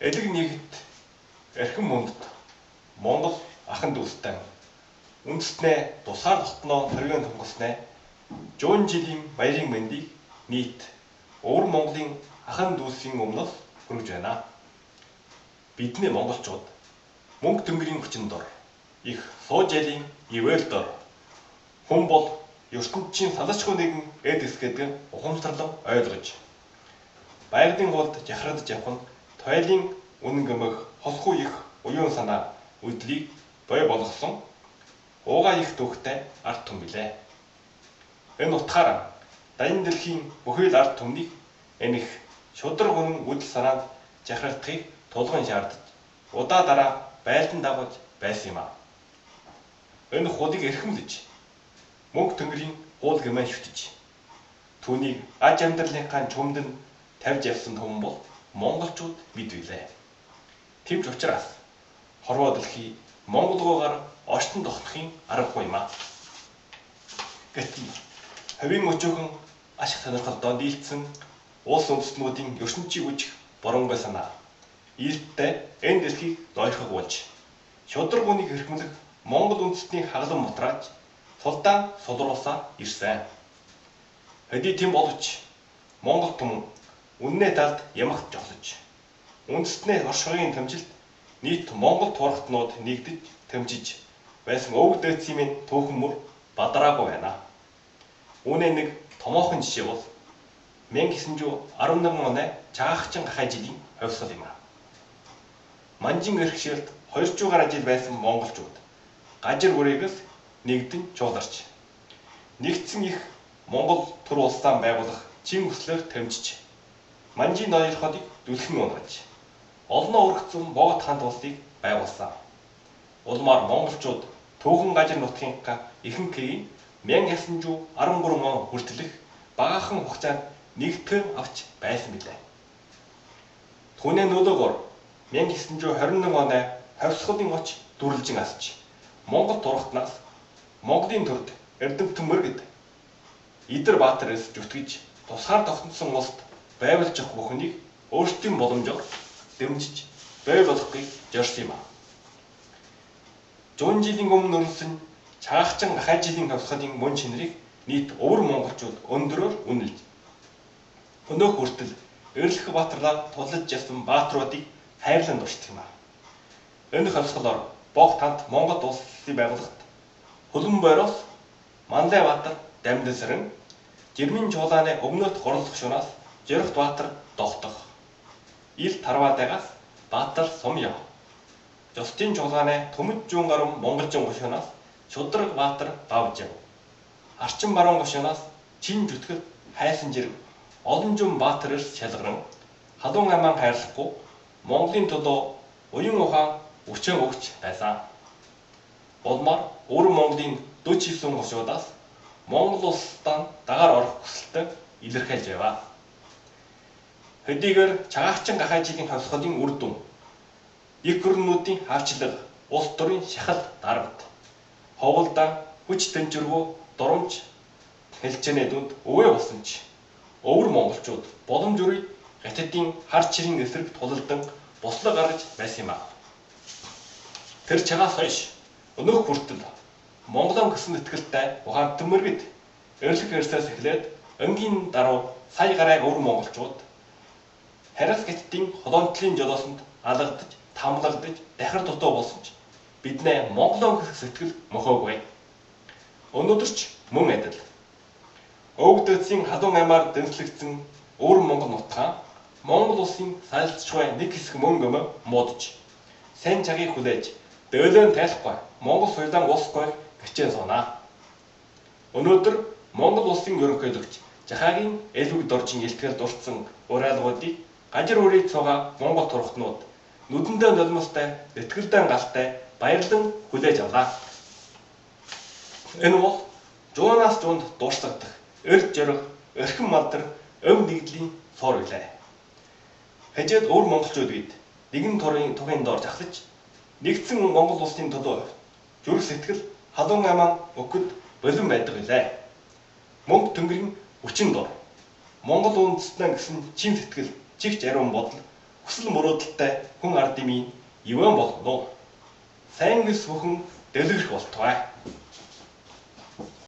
Элэг нийгэд эрхэм мөндөд Монгол ахын дүүстэй үндэстнээ тусгаар тогтноо төрийн томгосноо 100 жилийн баярын мэндийг нийт өвөр Монголын ахын дүүсийн өмнөөс хүргэж байна. Бидний монголчууд мөнгө тэнгэрийн хүчин дор их суужалийн ивэл дор хүн бол ертөнцийн салачгүй нэгэн эд эсгэдэг ухамсарлан ойлгож байгалийн голд жахрагдж явах нь тойлын үнэн гэмэх хосгүй их уян санаа үдлийг бой болгосон уугаа их төвхтэй ард түмэн билээ. Энэ утгаараа дайны дэлхийн бүхий л ард түмнийг энэх шудраг үнэн үдэл санаанд жахрагдахыг тулгын шаардаж удаа дараа байлдан дагуулж байсан юм аа. Энэ хулыг эрхэмлэж мөнгө тэнгэрийн уул гэмээр шүтэж түүнийг аж амьдралынхаа чөмдөнд тавьж явсан хүмүүс бол монголчууд мэдвэлээ. Тэвч учраас хорвоо дэлхий монголгоор очтон тогтнохын аргагүй юм аа. Гэтэл хувийн өчөөхөн ашиг сонирхолтой дийлдсэн улс үндэстнүүдийн ертөнцийг үжих боронгой санаа ийдтэй энэ дэлхийг дойрхог болж шудраг үнийг хэрхэмлэх монгол үндэстний хаглан мутрааж сулдаан сулруулсаар ирсэн. Хэдий тийм боловч монгол түмэн үннээ талд ямагт жолож үндэстнээ оршихын тэмжилт нийт монгол туурхтнууд нэгдэж тэмжиж байсан өвөг дээдсийн минь түүхэн мөр бадраагүй байна. Үүний нэг томоохон жишээ бол 1911 оны Чагахчин гахай жилийн хувьсгал юм аа. Манжин эрхшээлд 200 гаруй жил байсан монголчууд гажир бүрээгээс нэгдэн чууларч нэгдсэн их монгол төр улсаа байгуулах чин хүслээр тэмжиж манжийн ноёрходыг дүлхэн унаж олноо өргөцсөн богот хаант улсыг байгуулсан. Улмаар монголчууд түүхэн гажир нутгийнхаа ихэнхийг 1913 он хүртэлх багахан хугацаанд нэгтгэн авч байсан билээ. Түүний нөлөөгөөр 1921 оны хавьсгалын оч дүрлжин асч монгол турхтнаас Монголын төрд Эрдэмтэн мөргөд Идэр Баатараас зүтгэж тусгаар тогтносон улсад байвалж авах бүхнийг өөрсдийн боломжоор дэмжиж бай болохыг зорьсон юм аа. 100 жилийн өмнө өрнөсөн Чагахчин гахай жилийн хавьсгалын мөн чанарыг нийт өвөр монголчууд өндөрөөр үнэлж өнөөх хүртэл Эрлэх Баатарлаа тулж явсан баатруудыг хайрлан дурсдаг юм аа. Энэ хавьсгалаар богд хамт Монгол улсын байгууллагт Хөлбөн бойроос Манлай Баатар дамжсаран Жирмийн чуулааны өмнөд горлох шунаас Жорхт Баатар догтох ил Тарвадагаас Баатар Сумяа Жостын чуулааны Төмөд зүүн гаруун Монголжин гушуунаас Шудраг Баатар Давжав Арчин баруун гушуунаас Чин зүтгэл хайсан жирэг олон жум Баатараас шалгаран халуун аман хайрлахгүй Монголын төлөө уян ухаан өчөө өгч байсан. Улмаар өвөр Монголын 49 гушуудаас Монгол улстай дагаар орох хүсэлтэй илэрхийлж байв. Хэдийгээр Чагахчин гахай жилийн хавьсгалын үр дүн их гүрнүүдийн хаалчлал улс төрийн шахал дарамт ховолдоо хүч тэнцвэргүй дурамж хэлцэнэ дүнд өвөө болсон ч өвөр монголчууд боломж үрийг гатдын хар чирийн эсрэг тулалдан буслаг гаргаж байсан юм аа. Тэр чагаас хойш өнөөх хүртэл Монголын гэсэн итгэлтэй ухаантан мөргөд эрлэх эрсээс эхлээд өнгийн даруй сая гаруй өвөр монголчууд хараас гатдын холонтлын жолоосонд алгадж тамлагдж дахир дутуу болсон ч биднээ Монголын гэсэн сэтгэл мохоогүй. Өнөөдөр ч мөн адил өвөг дээдсийн халуун аймаар дэнслэгдсэн өвөр Монгол нутгаа Монгол улсын сайлцчгүй нэг хэсэг мөнгө өмө муудж сайн цагийг хүлээж дөөлөн тайлахгүй Монгол соёлын улсгүй гिचэн сонаа. Өнөөдөр Монгол улсын ерөнхийлөгч Жахаагийн элвэг доржин илтгэл дурдсан уриалгуудыг гажир үрийг цугаа Монгол турхтнууд нүдэндээ нулимстай сэтгэлдээ галтай баярлан хүлээж авлаа. Энэ бол жуунаас жуунд дуурсагдах эрд жорих эрхэм малдар өв нэгдлийн суур билээ. Хажууд өвөр монголчууд гээд нэгэн тугийн доор жахлаж нэгдсэн Монгол улсын төлөө зүрх сэтгэл халуун аман өгөхөд болон байдаг билээ. Мөнгө тэнгэрийн хүчин дор Монгол үндэстэн гэсэн чин сэтгэл чигч ариун бодол хүсэл мөрөөдөлтэй хүн ард имийн ивэн болгоно. Сайн мэс бүхэн дэлгэрэх болтугай.